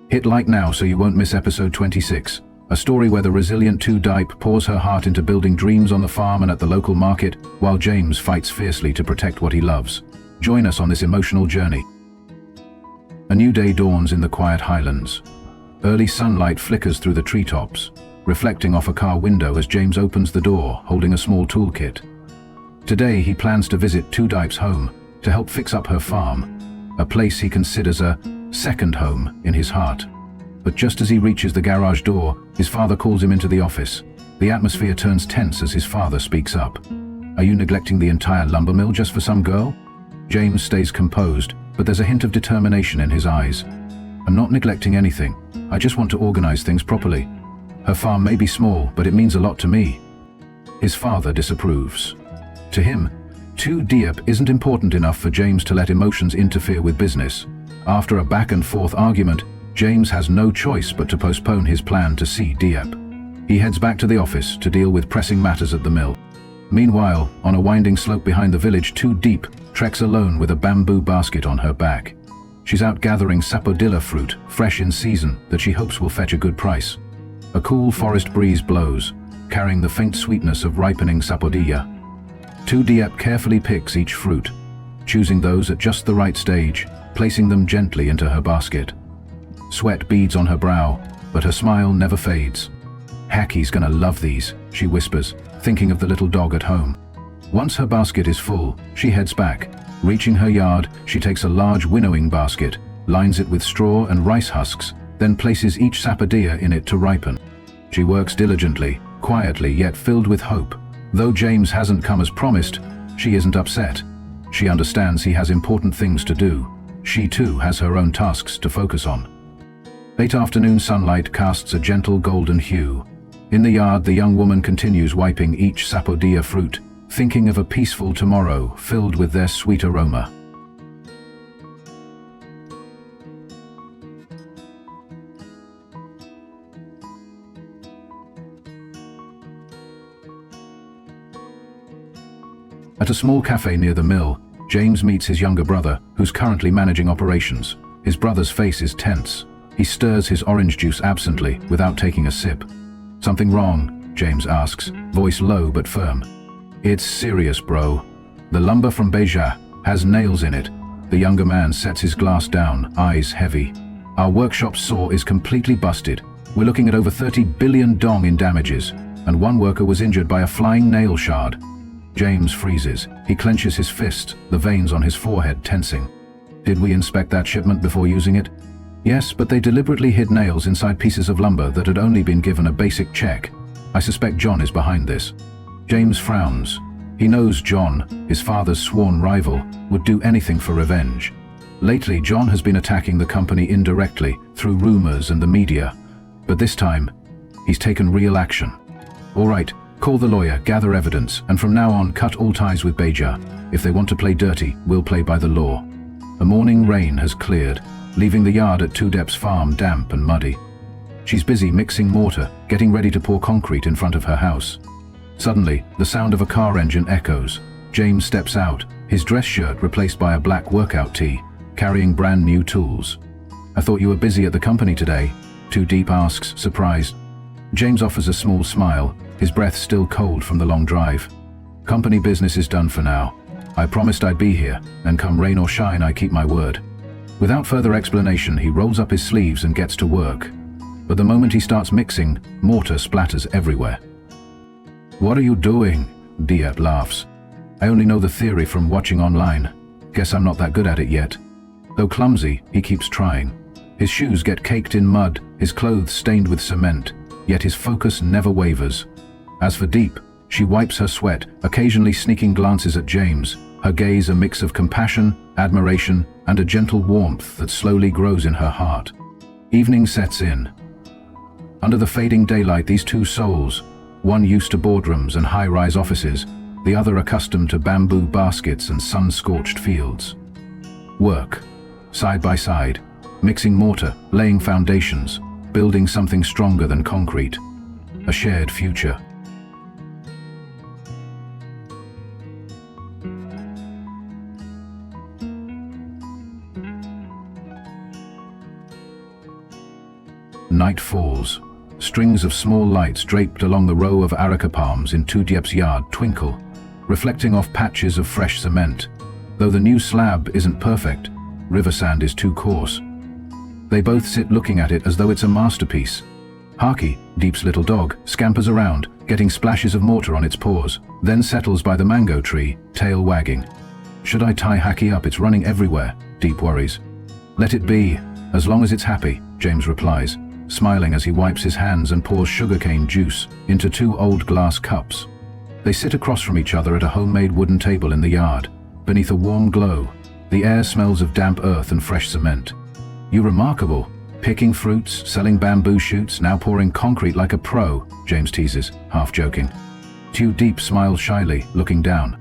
Hit like now so you won't miss episode 26, a story where the resilient Tu Diep pours her heart into building dreams on the farm and at the local market, while James fights fiercely to protect what he loves. Join us on this emotional journey. A new day dawns in the quiet highlands. Early sunlight flickers through the treetops, reflecting off a car window as James opens the door, holding a small toolkit. Today he plans to visit Tu Diep's home to help fix up her farm, a place he considers a second home in his heart. But just as he reaches the garage door, his father calls him into the office. The atmosphere turns tense as his father speaks up. "Are you neglecting the entire lumber mill just for some girl?" James stays composed, but there's a hint of determination in his eyes. "I'm not neglecting anything. I just want to organize things properly. Her farm may be small, but it means a lot to me." His father disapproves. To him, Tu Diep isn't important enough for James to let emotions interfere with business. After a back-and-forth argument, James has no choice but to postpone his plan to see Diep. He heads back to the office to deal with pressing matters at the mill. Meanwhile, on a winding slope behind the village, Tu Diep treks alone with a bamboo basket on her back. She's out gathering Sabotage fruit, fresh in season, that she hopes will fetch a good price. A cool forest breeze blows, carrying the faint sweetness of ripening Sabotage. Tu Diep carefully picks each fruit, choosing those at just the right stage, placing them gently into her basket. Sweat beads on her brow, but her smile never fades. "Heck, he's gonna love these," she whispers, thinking of the little dog at home. Once her basket is full, she heads back. Reaching her yard, she takes a large winnowing basket, lines it with straw and rice husks, then places each sapodilla in it to ripen. She works diligently, quietly yet filled with hope. Though James hasn't come as promised, she isn't upset. She understands he has important things to do. She too has her own tasks to focus on. Late afternoon sunlight casts a gentle golden hue. In the yard, the young woman continues wiping each sapodilla fruit, thinking of a peaceful tomorrow filled with their sweet aroma. At a small cafe near the mill, James meets his younger brother, who's currently managing operations. His brother's face is tense. He stirs his orange juice absently, without taking a sip. "Something wrong?" James asks, voice low but firm. "It's serious, bro. The lumber from Beja has nails in it." The younger man sets his glass down, eyes heavy. "Our workshop saw is completely busted. We're looking at over 30 billion dong in damages, and one worker was injured by a flying nail shard." James freezes. He clenches his fist, the veins on his forehead tensing. "Did we inspect that shipment before using it?" "Yes, but they deliberately hid nails inside pieces of lumber that had only been given a basic check. I suspect John is behind this." James frowns. He knows John, his father's sworn rival, would do anything for revenge. Lately, John has been attacking the company indirectly, through rumors and the media. But this time, he's taken real action. "All right, call the lawyer, gather evidence, and from now on cut all ties with Beja. If they want to play dirty, we'll play by the law." A morning rain has cleared, leaving the yard at Tu Diep's farm damp and muddy. She's busy mixing mortar, getting ready to pour concrete in front of her house. Suddenly, the sound of a car engine echoes. James steps out, his dress shirt replaced by a black workout tee, carrying brand new tools. "I thought you were busy at the company today," Tu Diep asks, surprised. James offers a small smile, his breath still cold from the long drive. "Company business is done for now. I promised I'd be here, and come rain or shine, I keep my word." Without further explanation, he rolls up his sleeves and gets to work. But the moment he starts mixing, mortar splatters everywhere. "What are you doing?" Diep laughs. "I only know the theory from watching online. Guess I'm not that good at it yet." Though clumsy, he keeps trying. His shoes get caked in mud, his clothes stained with cement, yet his focus never wavers. As for Diep, she wipes her sweat, occasionally sneaking glances at James, her gaze a mix of compassion, admiration, and a gentle warmth that slowly grows in her heart. Evening sets in. Under the fading daylight, these two souls, one used to boardrooms and high-rise offices, the other accustomed to bamboo baskets and sun-scorched fields, work, side by side, mixing mortar, laying foundations, building something stronger than concrete, a shared future. Night falls. Strings of small lights draped along the row of areca palms in Tu Diep's yard twinkle, reflecting off patches of fresh cement. Though the new slab isn't perfect, river sand is too coarse. They both sit looking at it as though it's a masterpiece. Haki, Diep's little dog, scampers around, getting splashes of mortar on its paws, then settles by the mango tree, tail wagging. Should I tie Haki up? It's running everywhere, Diep worries. Let it be, as long as it's happy, James replies, smiling as he wipes his hands and pours sugarcane juice into 2 old glass cups. They sit across from each other at a homemade wooden table in the yard, beneath a warm glow. The air smells of damp earth and fresh cement. You remarkable. Picking fruits, selling bamboo shoots, now pouring concrete like a pro, James teases, half joking. Tu Diep smiles shyly, looking down.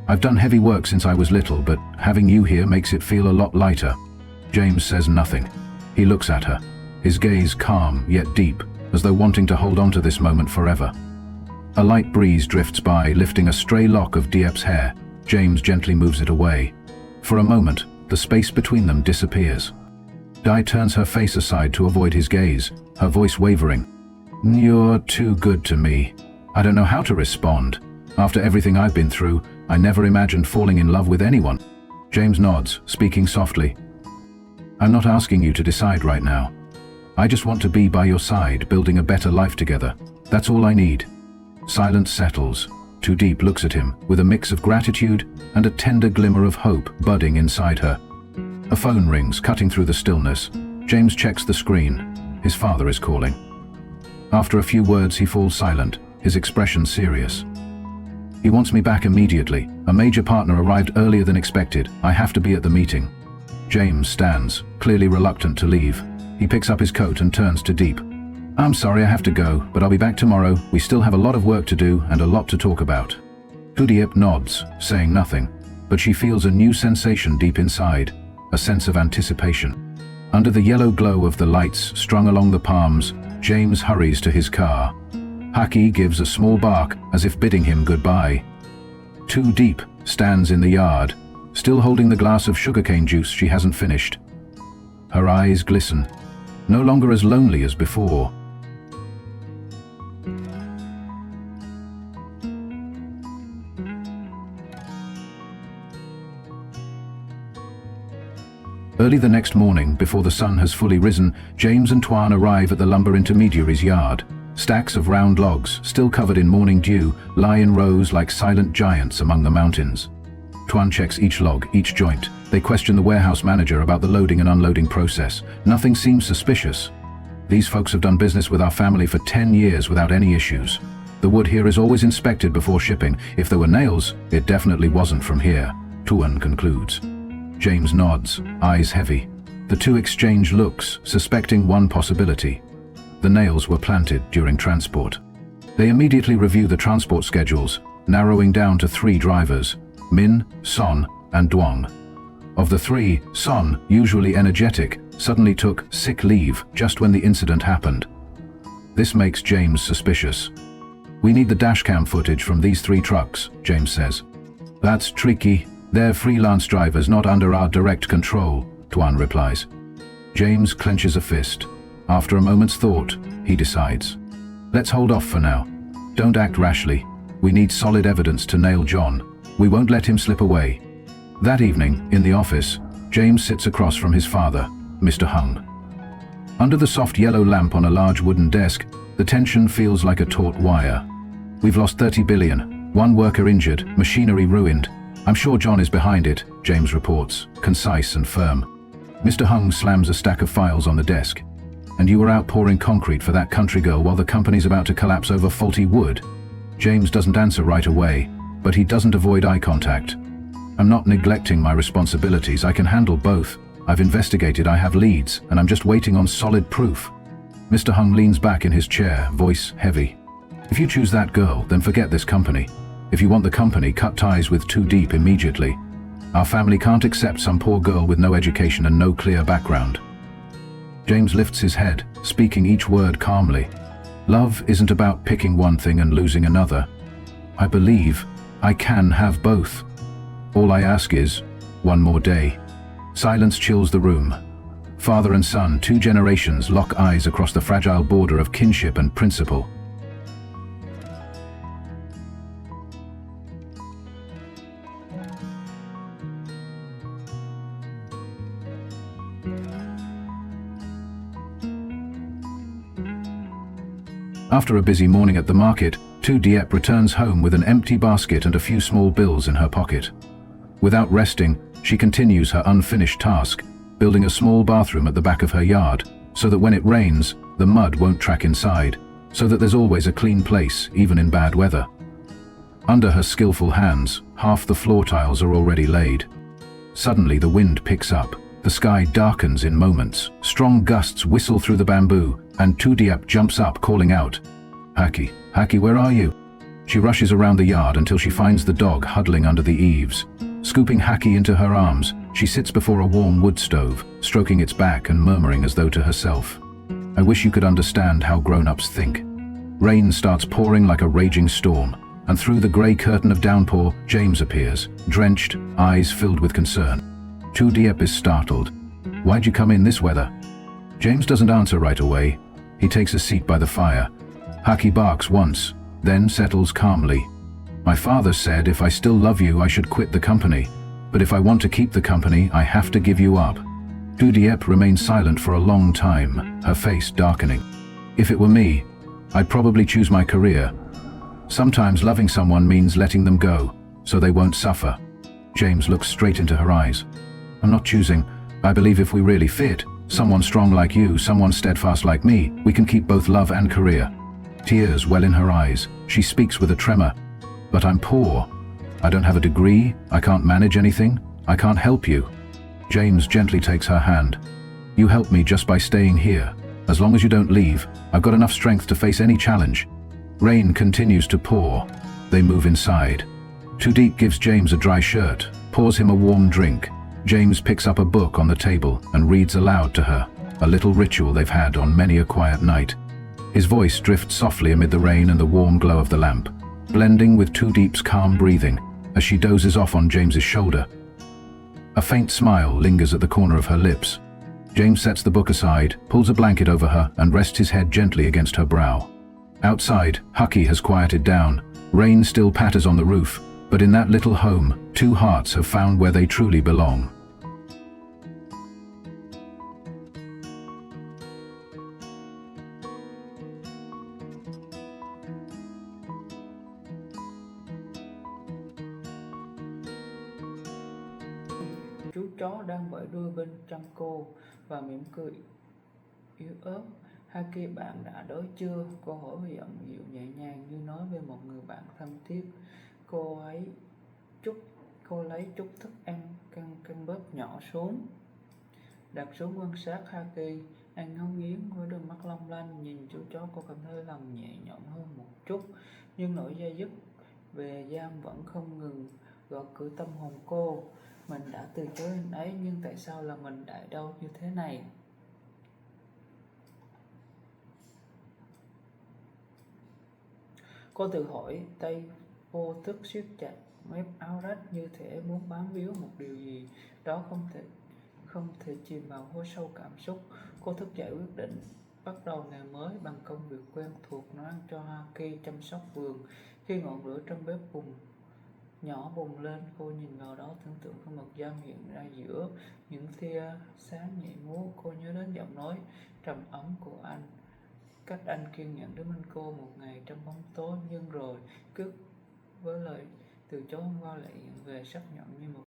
I've done heavy work since I was little, but having you here makes it feel a lot lighter. James says nothing. He looks at her, his gaze calm yet deep, as though wanting to hold on to this moment forever. A light breeze drifts by, lifting a stray lock of Diep's hair. James gently moves it away. For a moment, the space between them disappears. Di turns her face aside to avoid his gaze, her voice wavering. You're too good to me. I don't know how to respond. After everything I've been through, I never imagined falling in love with anyone. James nods, speaking softly. I'm not asking you to decide right now. I just want to be by your side, building a better life together. That's all I need. Silence settles. Tu Diep looks at him, with a mix of gratitude and a tender glimmer of hope budding inside her. A phone rings, cutting through the stillness. James checks the screen. His father is calling. After a few words, he falls silent, his expression serious. He wants me back immediately. A major partner arrived earlier than expected. I have to be at the meeting. James stands, clearly reluctant to leave. He picks up his coat and turns to Diep. I'm sorry I have to go, but I'll be back tomorrow. We still have a lot of work to do and a lot to talk about. Tu Diep nods, saying nothing, but she feels a new sensation deep inside, a sense of anticipation. Under the yellow glow of the lights strung along the palms, James hurries to his car. Haki gives a small bark as if bidding him goodbye. Tu Diep stands in the yard, still holding the glass of sugarcane juice she hasn't finished. Her eyes glisten, no longer as lonely as before. Early the next morning, before the sun has fully risen, James and Tuan arrive at the lumber intermediary's yard. Stacks of round logs, still covered in morning dew, lie in rows like silent giants among the mountains. Tuan checks each log, each joint. They question the warehouse manager about the loading and unloading process. Nothing seems suspicious. These folks have done business with our family for 10 years without any issues. The wood here is always inspected before shipping. If there were nails, it definitely wasn't from here, Tuan concludes. James nods, eyes heavy. The two exchange looks, suspecting one possibility. The nails were planted during transport. They immediately review the transport schedules, narrowing down to 3 drivers, Min, Son, and Duong. Of the 3, Son, usually energetic, suddenly took sick leave just when the incident happened. This makes James suspicious. We need the dashcam footage from these 3 trucks, James says. That's tricky. They're freelance drivers not under our direct control, Tuan replies. James clenches a fist. After a moment's thought, he decides. Let's hold off for now. Don't act rashly. We need solid evidence to nail John. We won't let him slip away. That evening, in the office, James sits across from his father, Mr. Hung. Under the soft yellow lamp on a large wooden desk, the tension feels like a taut wire. We've lost 30 billion, 1 worker injured, machinery ruined. I'm sure John is behind it, James reports, concise and firm. Mr. Hung slams a stack of files on the desk. And you were out pouring concrete for that country girl while the company's about to collapse over faulty wood. James doesn't answer right away, but he doesn't avoid eye contact. I'm not neglecting my responsibilities. I can handle both. I've investigated, I have leads, and I'm just waiting on solid proof. Mr. Hung leans back in his chair, voice heavy. If you choose that girl, then forget this company. If you want the company, cut ties with Tu Diep immediately. Our family can't accept some poor girl with no education and no clear background. James lifts his head, speaking each word calmly. Love isn't about picking one thing and losing another. I believe I can have both. All I ask is, one more day. Silence chills the room. Father and son, two generations lock eyes across the fragile border of kinship and principle. After a busy morning at the market, Tu Diep returns home with an empty basket and a few small bills in her pocket. Without resting, she continues her unfinished task, building a small bathroom at the back of her yard, so that when it rains, the mud won't track inside, so that there's always a clean place, even in bad weather. Under her skillful hands, half the floor tiles are already laid. Suddenly the wind picks up, the sky darkens in moments, strong gusts whistle through the bamboo, and Tu Diep jumps up calling out, "Haki, Haki, where are you?" She rushes around the yard until she finds the dog huddling under the eaves. Scooping Haki into her arms, she sits before a warm wood stove, stroking its back and murmuring as though to herself, "I wish you could understand how grown-ups think." Rain starts pouring like a raging storm, and through the grey curtain of downpour, James appears, drenched, eyes filled with concern. Tu Diep is startled. "Why'd you come in this weather?" James doesn't answer right away. He takes a seat by the fire. Haki barks once, then settles calmly. "My father said if I still love you I should quit the company, but if I want to keep the company I have to give you up." Tu Diep remains silent for a long time, her face darkening. "If it were me, I'd probably choose my career. Sometimes loving someone means letting them go, so they won't suffer." James looks straight into her eyes. "I'm not choosing. I believe if we really fit, someone strong like you, someone steadfast like me, we can keep both love and career." Tears well in her eyes. She speaks with a tremor. "But I'm poor. I don't have a degree. I can't manage anything. I can't help you." James gently takes her hand. "You help me just by staying here. As long as you don't leave, I've got enough strength to face any challenge." Rain continues to pour. They move inside. Tu Diep gives James a dry shirt, pours him a warm drink. James picks up a book on the table and reads aloud to her, a little ritual they've had on many a quiet night. His voice drifts softly amid the rain and the warm glow of the lamp, blending with Tu Diep's calm breathing as she dozes off on James's shoulder. A faint smile lingers at the corner of her lips. James sets the book aside, pulls a blanket over her and rests his head gently against her brow. Outside, Haki has quieted down. Rain still patters on the roof, but in that little home, two hearts have found where they truly belong. Chú chó đang bẫy đuôi bên chân cô và mỉm cười yếu ớt. Haki, bạn đã đói chưa? Cô hỏi giọng dịu nhẹ nhàng như nói với một người bạn thân thiết. Cô lấy chút thức ăn căn bếp nhỏ xuống, đặt xuống quan sát Haki. Anh ngấu nghiến với đôi mắt long lanh nhìn chú chó. Cô cảm thấy lòng nhẹ nhõm hơn một chút, nhưng nỗi dây dứt về giam vẫn không ngừng gõ cửa tâm hồn cô. Mình đã từ chối anh ấy, nhưng tại sao là mình đại đau như thế này? Cô tự hỏi, tay vô thức siết chặt mép áo rách như thể muốn bám víu một điều gì đó không thể chìm vào hố sâu cảm xúc. Cô thức dậy quyết định bắt đầu ngày mới bằng công việc quen thuộc, nấu ăn cho Haki, chăm sóc vườn. Khi ngọn lửa trong bếp nhỏ bùng lên, cô nhìn vào đó, tưởng tượng con mực giam hiện ra giữa những tia sáng nhảy múa. Cô nhớ đến giọng nói trầm ấm của anh, cách anh kiên nhẫn đến bên cô một ngày trong bóng tối, nhưng rồi cứ với lời từ chối hôm qua lại hiện về sắc nhọn như một